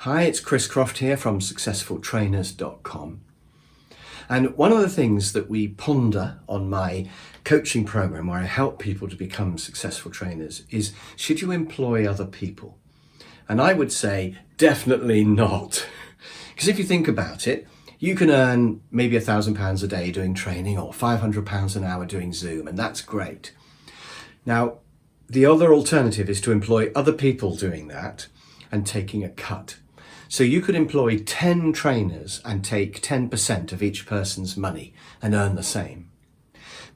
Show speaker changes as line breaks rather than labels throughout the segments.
Hi, it's Chris Croft here from successfultrainers.com. And one of the things that we ponder on my coaching program, where I help people to become successful trainers, is should you employ other people? And I would say definitely not. Because if you think about it, you can earn maybe £1,000 a day doing training or £500 an hour doing Zoom, and that's great. Now, the other alternative is to employ other people doing that and taking a cut. So you could employ 10 trainers and take 10% of each person's money and earn the same.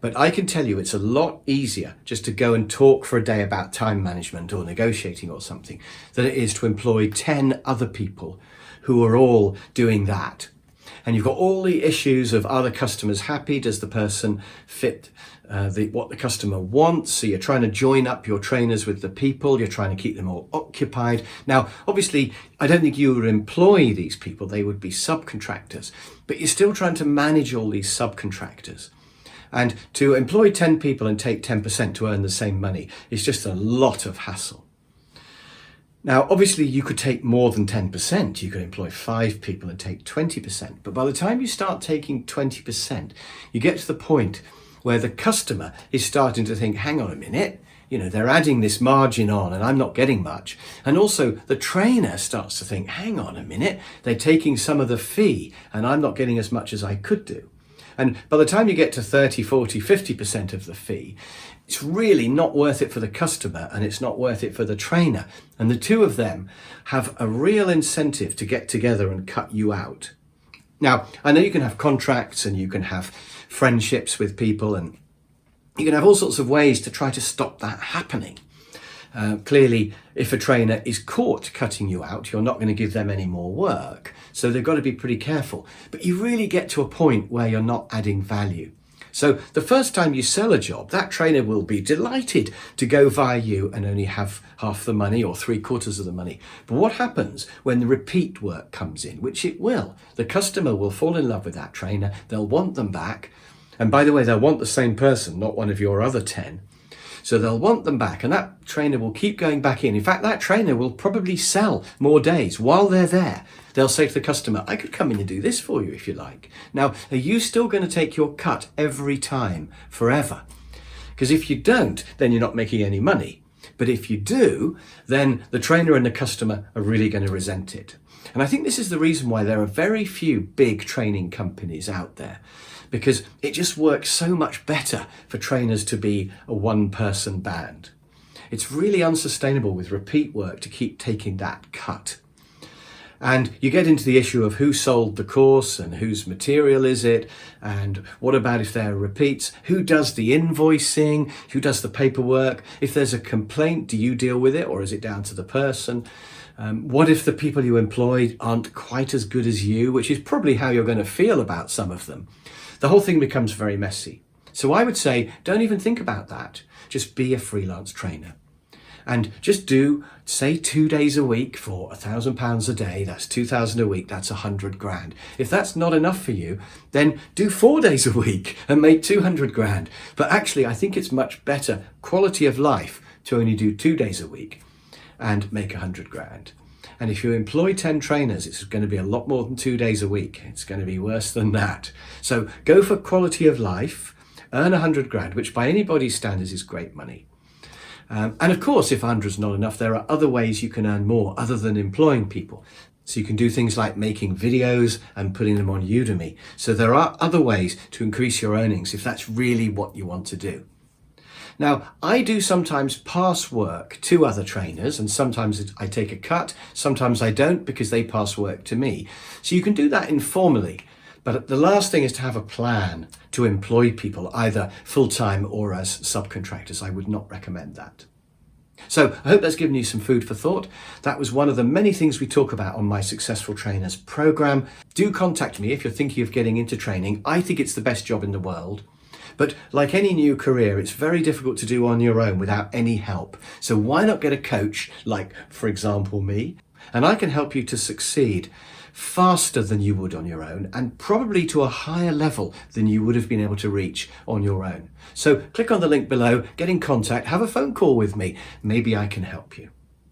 But I can tell you it's a lot easier just to go and talk for a day about time management or negotiating or something than it is to employ 10 other people who are all doing that. And you've got all the issues of, are the customers happy? Does the person fit what the customer wants? So you're trying to join up your trainers with the people, you're trying to keep them all occupied. Now, obviously, I don't think you would employ these people, they would be subcontractors, but you're still trying to manage all these subcontractors. And to employ 10 people and take 10% to earn the same money is just a lot of hassle. Now, obviously, you could take more than 10%. You could employ 5 people and take 20%. But by the time you start taking 20%, you get to the point where the customer is starting to think, hang on a minute, they're adding this margin on and I'm not getting much. And also the trainer starts to think, hang on a minute, they're taking some of the fee and I'm not getting as much as I could do. And by the time you get to 30, 40, 50% of the fee, it's really not worth it for the customer and it's not worth it for the trainer. And the two of them have a real incentive to get together and cut you out. Now, I know you can have contracts and you can have friendships with people and you can have all sorts of ways to try to stop that happening. Clearly, if a trainer is caught cutting you out, you're not going to give them any more work. So they've got to be pretty careful. But you really get to a point where you're not adding value. So the first time you sell a job, that trainer will be delighted to go via you and only have half the money or 3/4 of the money. But what happens when the repeat work comes in, which it will? The customer will fall in love with that trainer. They'll want them back. And by the way, they'll want the same person, not one of your other 10. So they'll want them back and that trainer will keep going back in. In fact, that trainer will probably sell more days while they're there. They'll say to the customer, I could come in and do this for you if you like. Now, are you still going to take your cut every time forever? Because if you don't, then you're not making any money. But if you do, then the trainer and the customer are really going to resent it. And I think this is the reason why there are very few big training companies out there, because it just works so much better for trainers to be a one-person band. It's really unsustainable with repeat work to keep taking that cut. And you get into the issue of who sold the course and whose material is it, and what about if there are repeats? Who does the invoicing? Who does the paperwork? If there's a complaint, do you deal with it or is it down to the person? What if the people you employed aren't quite as good as you, which is probably how you're going to feel about some of them? The whole thing becomes very messy. So I would say, don't even think about that. Just be a freelance trainer. And just do, say, 2 days a week for £1,000 a day. That's 2,000 a week. That's 100 grand. If that's not enough for you, then do 4 days a week and make 200 grand. But actually, I think it's much better quality of life to only do 2 days a week and make 100 grand. And if you employ 10 trainers, it's going to be a lot more than 2 days a week. It's going to be worse than that. So go for quality of life, earn 100 grand, which by anybody's standards is great money. And of course, if 100 is not enough, there are other ways you can earn more other than employing people. So you can do things like making videos and putting them on Udemy. So there are other ways to increase your earnings if that's really what you want to do. Now, I do sometimes pass work to other trainers, and sometimes I take a cut, sometimes I don't because they pass work to me. So you can do that informally. But the last thing is to have a plan to employ people either full-time or as subcontractors. I would not recommend that. So I hope that's given you some food for thought. That was one of the many things we talk about on my Successful Trainers program. Do contact me if you're thinking of getting into training. I think it's the best job in the world. But like any new career, it's very difficult to do on your own without any help. So why not get a coach like, for example, me? And I can help you to succeed faster than you would on your own, and probably to a higher level than you would have been able to reach on your own. So click on the link below, get in contact, have a phone call with me. Maybe I can help you.